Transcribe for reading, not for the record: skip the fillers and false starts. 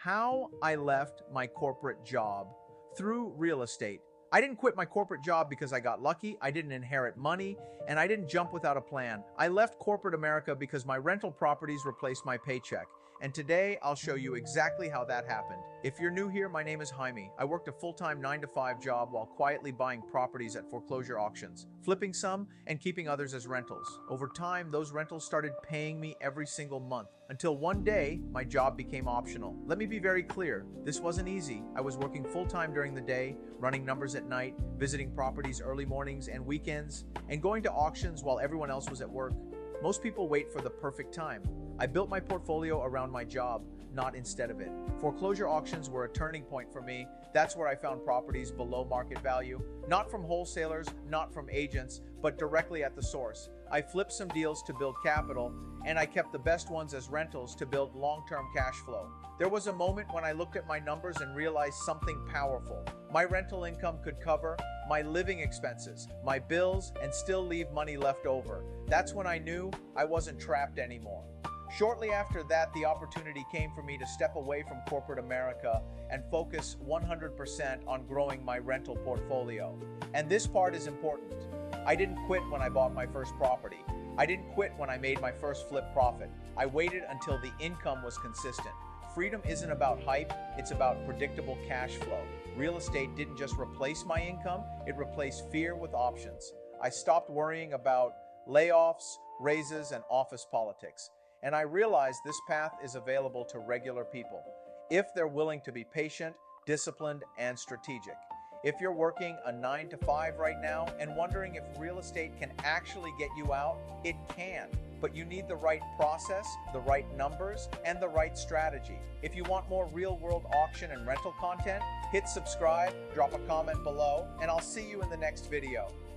How I left my corporate job through real estate. I didn't quit my corporate job because I got lucky, I didn't inherit money, and I didn't jump without a plan. I left corporate America because my rental properties replaced my paycheck. And today, I'll show you exactly how that happened. If you're new here, my name is Jaime. I worked a full-time 9-to-5 job while quietly buying properties at foreclosure auctions, flipping some and keeping others as rentals. Over time, those rentals started paying me every single month, until one day, my job became optional. Let me be very clear, this wasn't easy. I was working full-time during the day, running numbers at night, visiting properties early mornings and weekends, and going to auctions while everyone else was at work. Most people wait for the perfect time. I built my portfolio around my job, not instead of it. Foreclosure auctions were a turning point for me. That's where I found properties below market value, not from wholesalers, not from agents, but directly at the source. I flipped some deals to build capital, and I kept the best ones as rentals to build long-term cash flow. There was a moment when I looked at my numbers and realized something powerful. My rental income could cover my living expenses, my bills, and still leave money left over. That's when I knew I wasn't trapped anymore. Shortly after that, the opportunity came for me to step away from corporate America and focus 100% on growing my rental portfolio. And this part is important. I didn't quit when I bought my first property. I didn't quit when I made my first flip profit. I waited until the income was consistent. Freedom isn't about hype, it's about predictable cash flow. Real estate didn't just replace my income, it replaced fear with options. I stopped worrying about layoffs, raises, and office politics. And I realized this path is available to regular people, if they're willing to be patient, disciplined, and strategic. If you're working a 9-to-5 right now and wondering if real estate can actually get you out, it can. But you need the right process, the right numbers, and the right strategy. If you want more real-world auction and rental content, hit subscribe, drop a comment below, and I'll see you in the next video.